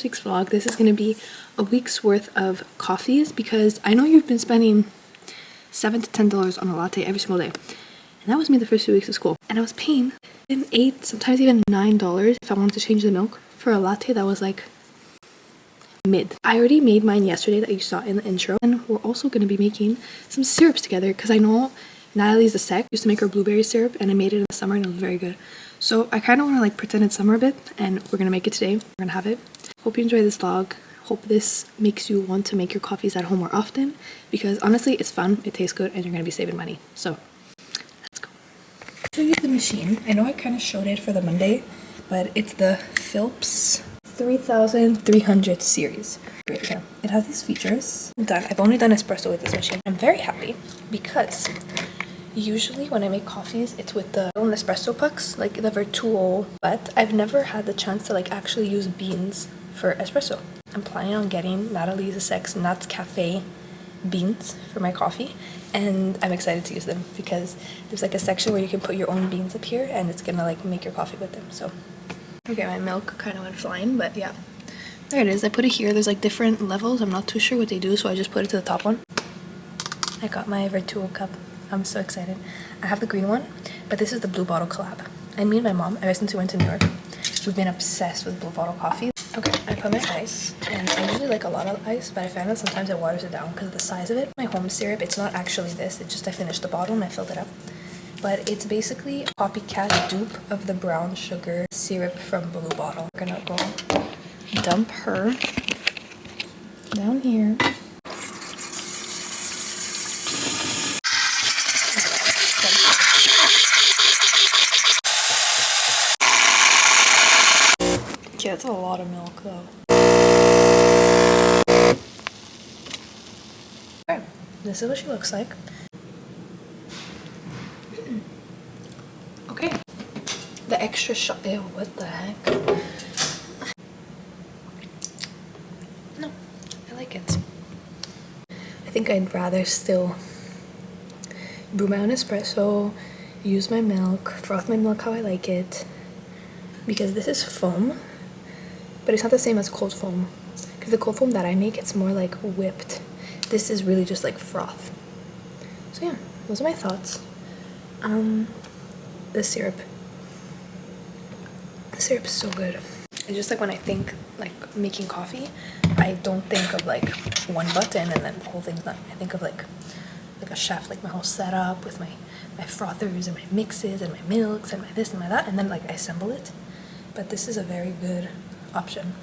this week's vlog. This is going to be a week's worth of coffees because I know you've been spending $7 to $10 on a latte every single day. And that was me the first 2 weeks of school. And I was paying $8, sometimes even $9 if I wanted to change the milk for a latte that was like mid. I already made mine yesterday that you saw in the intro. And we're also going to be making some syrups together because I know Natalie's the sec used to make her blueberry syrup and I made it in the summer and it was very good. So I kind of want to like pretend it's summer a bit and we're going to make it today. We're going to have it. Hope you enjoy this vlog. Hope this makes you want to make your coffees at home more often because honestly it's fun, it tastes good, and you're going to be saving money. So let's go. I'll show you the machine. I know I kind of showed it for the Monday, but it's the Philips 3300 series. Great. Okay. It has these features. I'm done. I've only done espresso with this machine. I'm very happy because usually when I make coffees, it's with the little espresso pucks, like the Virtuo, but I've never had the chance to like actually use beans for espresso. I'm planning on getting Natalie's Sec's Nuts Café beans for my coffee, and I'm excited to use them because there's like a section where you can put your own beans up here and it's gonna like make your coffee with them. So okay, my milk kind of went flying, but yeah, there it is. I put it here. There's like different levels. I'm not too sure what they do, so I just put it to the top one. I got my Virtuo cup. I'm so excited. I have the green one, but this is the Blue Bottle collab. And me and my mom, ever since we went to New York, we've been obsessed with Blue Bottle coffee. Okay, I put my ice, and I usually like a lot of ice, but I found that sometimes it waters it down because of the size of it. My home syrup, it's not actually this, it's just I finished the bottle and I filled it up. But it's basically a copycat dupe of the brown sugar syrup from Blue Bottle. We're gonna go dump her down here. Yeah, it's a lot of milk though. Okay, this is what she looks like. Okay, the extra shot. Ew, what the heck? No, I like it. I think I'd rather still brew my own espresso, use my milk, froth my milk how I like it, because this is foam. But it's not the same as cold foam. Because the cold foam that I make, it's more like whipped. This is really just like froth. So yeah, those are my thoughts. The syrup. The syrup is so good. It's just like when I think like making coffee, I don't think of like one button and then the whole thing's done. I think of like a chef, like my whole setup with my frothers and my mixes and my milks and my this and my that, and then like I assemble it. But this is a very good option.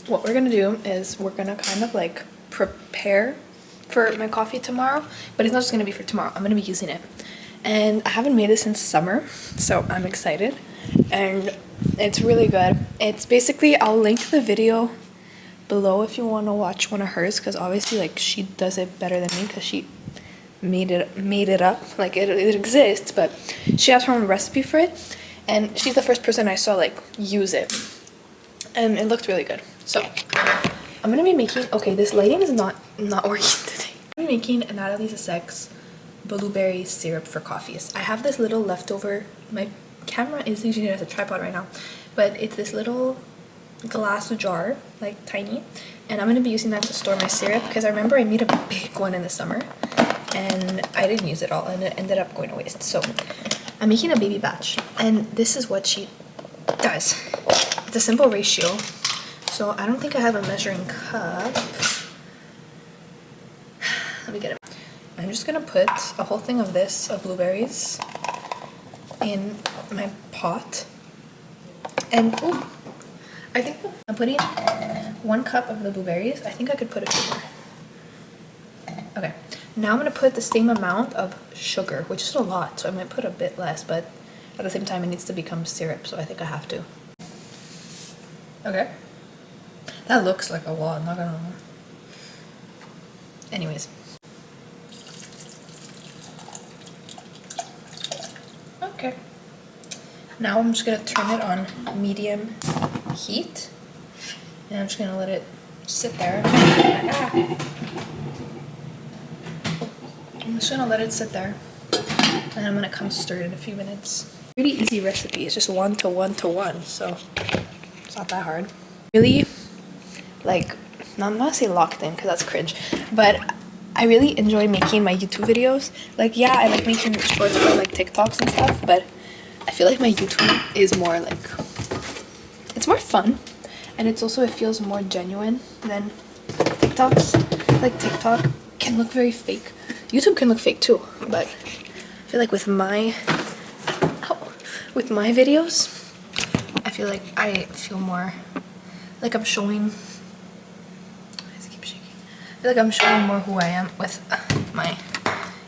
What we're gonna do is we're gonna kind of like prepare for my coffee tomorrow, but it's not just gonna be for tomorrow. I'm gonna be using it, and I haven't made it since summer, so I'm excited, and it's really good. It's basically, I'll link the video below if you want to watch one of hers, because obviously like she does it better than me because she made it up. Like it exists, but she has her own recipe for it, and she's the first person I saw like use it. And it looked really good. So I'm gonna be making, okay, this lighting is not working today. I'm making Natalie's Sec's blueberry syrup for coffees. I have this little leftover, my camera is using it as a tripod right now, but it's this little glass jar, like tiny, and I'm gonna be using that to store my syrup because I remember I made a big one in the summer and I didn't use it all and it ended up going to waste. So I'm making a baby batch, and this is what she does. It's a simple ratio, so I don't think I have a measuring cup. Let me get it. I'm just gonna put a whole thing of this, of blueberries, in my pot. And ooh, I think I'm putting 1 cup of the blueberries. I think I could put a few more. Okay, now I'm gonna put the same amount of sugar, which is a lot, so I might put a bit less, but at the same time it needs to become syrup, so I think I have to. Okay, that looks like a lot, I'm not gonna lie. Anyways, okay, now I'm just gonna turn it on medium heat, and I'm just gonna let it sit there. I'm just gonna let it sit there, and I'm gonna come stir it in a few minutes. Pretty easy recipe, it's just 1 to 1 to 1, so it's not that hard. Really like, I'm not gonna say locked in because that's cringe, but I really enjoy making my YouTube videos. Like, yeah, I like making shorts for like TikToks and stuff, but I feel like my YouTube is more like, it's more fun, and it's also, it feels more genuine than TikToks. Like, TikTok can look very fake. YouTube can look fake too, but I feel like with my videos, I feel like I feel more like I'm showing, I keep shaking. I feel like I'm showing more who I am with my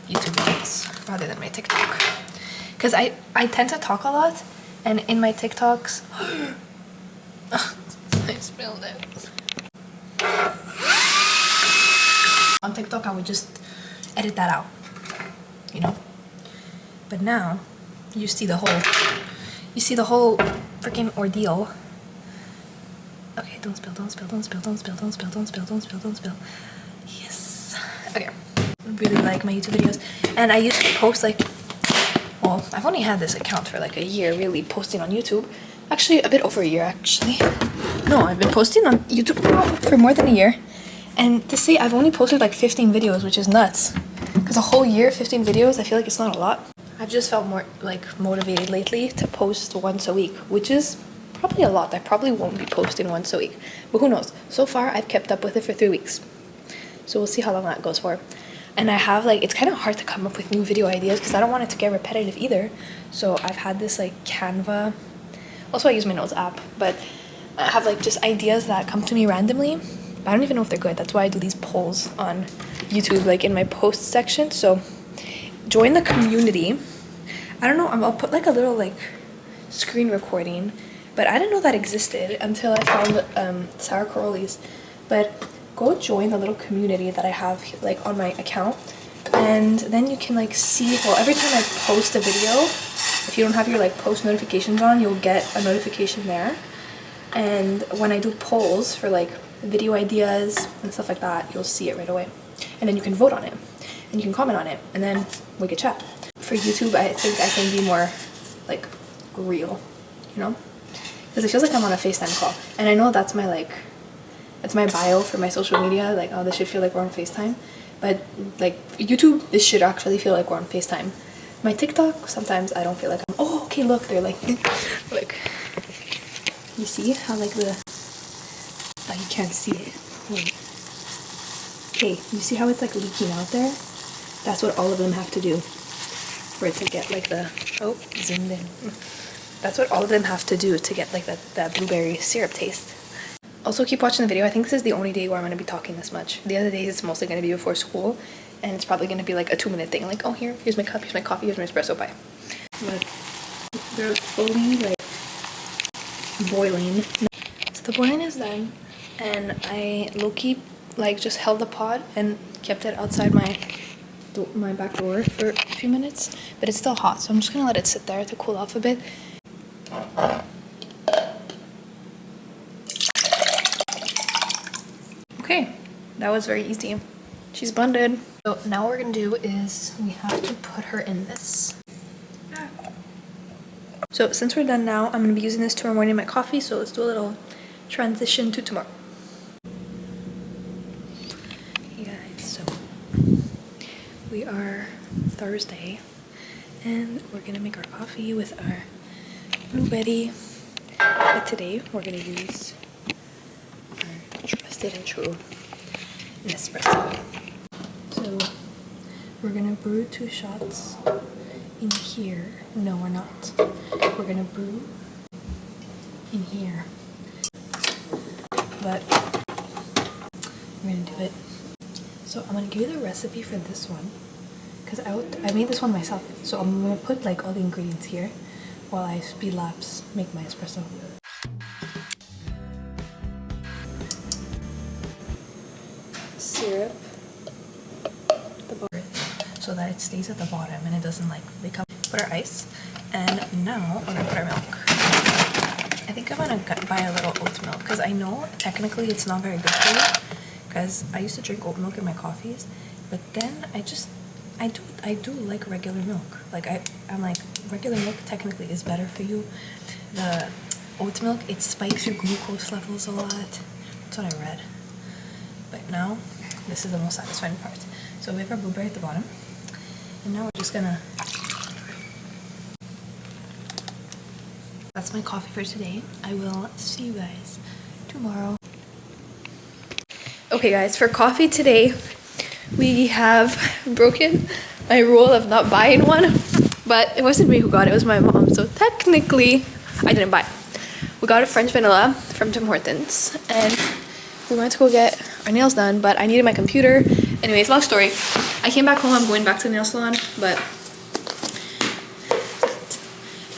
YouTube videos rather than my TikTok. Because I tend to talk a lot, and in my TikToks, I spilled it. On TikTok, I would just edit that out, you know? But now, you see the whole freaking ordeal. Okay, don't spill, don't spill, don't spill, don't spill, don't spill, don't spill, don't spill, don't spill. Yes. Okay. I really like my YouTube videos. And I used to post like, well, I've only had this account for like a year, really, posting on YouTube. Actually, a bit over a year, actually. No, I've been posting on YouTube for more than a year. And to say I've only posted like 15 videos, which is nuts. Because a whole year, 15 videos, I feel like it's not a lot. I've just felt more like motivated lately to post once a week, which is probably a lot. I probably won't be posting once a week, but who knows? So far, I've kept up with it for 3 weeks. So we'll see how long that goes for. And I have like, it's kind of hard to come up with new video ideas because I don't want it to get repetitive either. So I've had this like Canva. Also, I use my notes app, but I have like just ideas that come to me randomly. But I don't even know if they're good. That's why I do these polls on YouTube, like in my post section. So join the community. I don't know, I'll put like a little like screen recording, but I didn't know that existed until I found Sarah Caroli's. But go join the little community that I have like on my account, and then you can like see, well, every time I post a video, if you don't have your like post notifications on, you'll get a notification there. And when I do polls for like video ideas and stuff like that, you'll see it right away. And then you can vote on it, and you can comment on it, and then we could chat. For YouTube, I think I can be more like real, you know? Because it feels like I'm on a FaceTime call. And I know that's my like, that's my bio for my social media, like, oh, this should feel like we're on FaceTime. But like YouTube, this should actually feel like we're on FaceTime. My TikTok, sometimes I don't feel like I'm, oh, okay, look, they're like, like, you see how like the, oh, you can't see it. Wait. Okay, you see how it's like leaking out there? That's what all of them have to do for it to get like the, oh, zoomed in. That's what all of them have to do to get like that blueberry syrup taste. Also, keep watching the video. I think this is the only day where I'm going to be talking this much. The other days it's mostly going to be before school, and it's probably going to be like a 2-minute thing. Like, oh, here's my cup, here's my coffee, here's my espresso, bye. But they're fully like boiling. So the boiling is done, and I low-key like just held the pot and kept it outside my back door for a few minutes, but it's still hot, so I'm just gonna let it sit there to cool off a bit. Okay, that was very easy. She's blended. So now what we're gonna do is we have to put her in this. So since we're done now, I'm gonna be using this tomorrow morning in my coffee, so let's do a little transition to tomorrow. Hey guys, so we are Thursday, and we're gonna make our coffee with our blueberry. But today we're gonna use our trusted and true espresso. So we're gonna brew 2 shots in here. No, we're not. We're gonna brew in here, but we're gonna do it. So I'm gonna give you the recipe for this one, because I made this one myself. So I'm gonna put like all the ingredients here while I speed lapse make my espresso. Syrup at the bottom so that it stays at the bottom and it doesn't like become. Put our ice, and now we're gonna put our milk. I think I'm gonna buy a little oat milk because I know technically it's not very good for you, because I used to drink oat milk in my coffees, but then I do like regular milk. Like I'm like, regular milk technically is better for you. The oat milk, it spikes your glucose levels a lot, That's what I read. But now, this is the most satisfying part. So we have our blueberry at the bottom. And now we're just gonna... That's my coffee for today. I will see you guys tomorrow. Okay guys, for coffee today, we have broken my rule of not buying one. But it wasn't me who got it, it was my mom. So technically, I didn't buy it. We got a French vanilla from Tim Hortons. And we went to go get our nails done, but I needed my computer. Anyways, long story. I came back home, I'm going back to the nail salon, but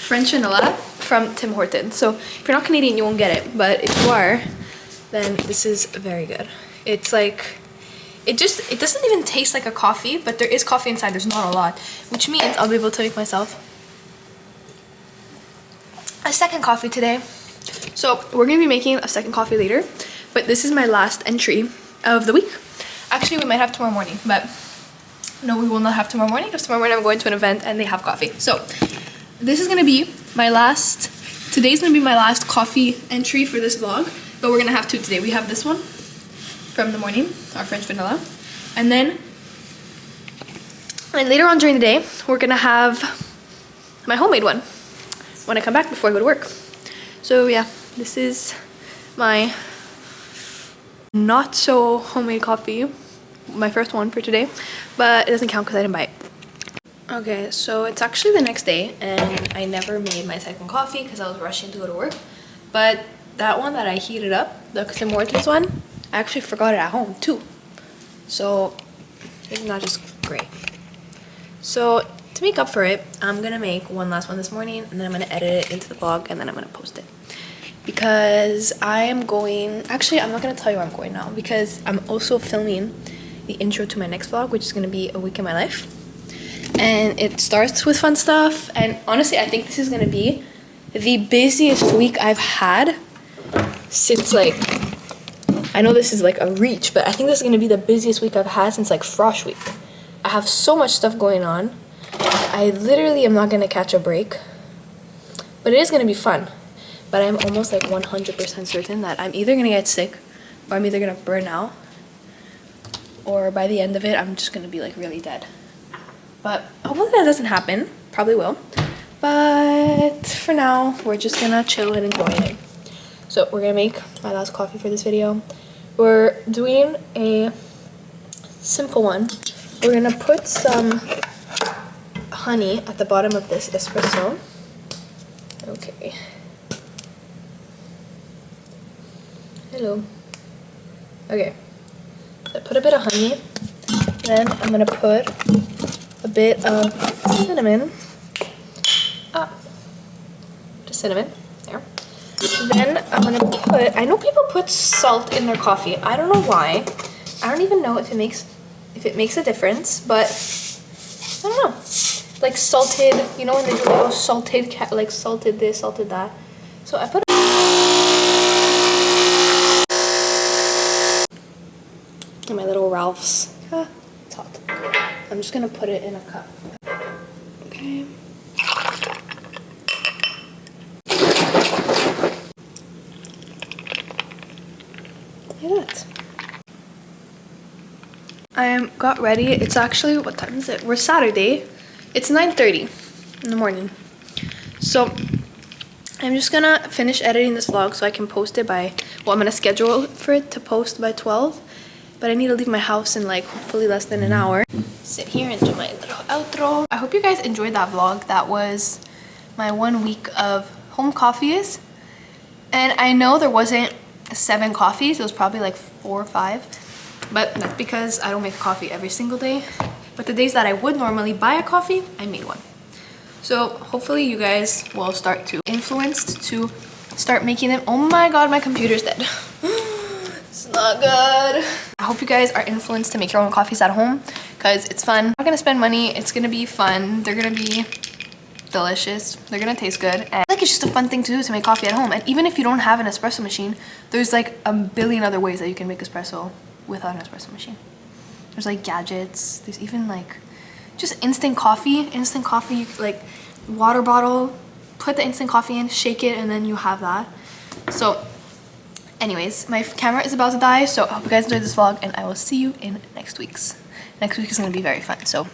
French vanilla from Tim Hortons. So if you're not Canadian, you won't get it. But if you are, then this is very good. It's like, it doesn't even taste like a coffee, but there is coffee inside. There's not a lot, which means I'll be able to make myself a second coffee today. So we're gonna be making a second coffee later, but this is my last entry of the week. Actually, we might have tomorrow morning, but no, we will not have tomorrow morning because tomorrow morning I'm going to an event and they have coffee. So this is gonna be my last, today's gonna be my last coffee entry for this vlog, but we're gonna have two today. We have this one from the morning, our French vanilla, and then later on during the day, we're gonna have my homemade one when I come back before I go to work. So yeah, this is my not so homemade coffee, my first one for today, but it doesn't count because I didn't buy it. Okay, so it's actually the next day and I never made my second coffee because I was rushing to go to work. But that one that I heated up, the Tim Hortons one, I actually forgot it at home too. So it's not just great. So to make up for it, I'm gonna make one last one this morning and then I'm gonna edit it into the vlog and then I'm gonna post it. Because I am going, actually I'm not gonna tell you where I'm going now because I'm also filming the intro to my next vlog, which is gonna be a week in my life. And it starts with fun stuff, and honestly I think this is gonna be the busiest week I've had since, like, I know this is like a reach, but I think this is gonna be the busiest week I've had since like Frosh Week. I have so much stuff going on. I literally am not gonna catch a break, but it is gonna be fun. But I'm almost like 100% certain that I'm either gonna get sick or I'm either gonna burn out, or by the end of it I'm just gonna be like really dead. But hopefully that doesn't happen. Probably will. But for now, we're just gonna chill and enjoy it. So we're gonna make my last coffee for this video. We're doing a simple one. We're gonna put some honey at the bottom of this espresso. Okay. Hello. Okay. So I put a bit of honey. Then I'm gonna put a bit of cinnamon. Just cinnamon. There. Then I'm gonna put, I know people put salt in their coffee. I don't know why. I don't even know if it makes a difference, but I don't know. Like salted, you know when they do like salted, like salted this, salted that. So I put in my little Ralph's. It's hot. I'm just gonna put it in a cup. Okay. Look at that. I got ready. It's actually, what time is it? We're Saturday. It's 9:30 in the morning. So I'm just gonna finish editing this vlog so I can post it by, well, I'm gonna schedule for it to post by 12. But I need to leave my house in like hopefully less than an hour. Sit here and do my little outro. I hope you guys enjoyed that vlog. That was my 1 week of home coffees. And I know there wasn't 7 coffees. It was probably like 4 or 5. But that's because I don't make coffee every single day. But the days that I would normally buy a coffee, I made one. So hopefully you guys will start to influenced to start making them. Oh my god, my computer's dead. It's not good. I hope you guys are influenced to make your own coffees at home because it's fun. I'm not gonna spend money. It's gonna be fun. They're gonna be delicious. They're gonna taste good. And like it's just a fun thing to do to make coffee at home. And even if you don't have an espresso machine, there's like a billion other ways that you can make espresso without an espresso machine. There's like gadgets. There's even like just instant coffee. Instant coffee, like water bottle. Put the instant coffee in, shake it, and then you have that. So Anyways, my camera is about to die, so I hope you guys enjoyed this vlog, and I will see you in next week's. Next week is going to be very fun, so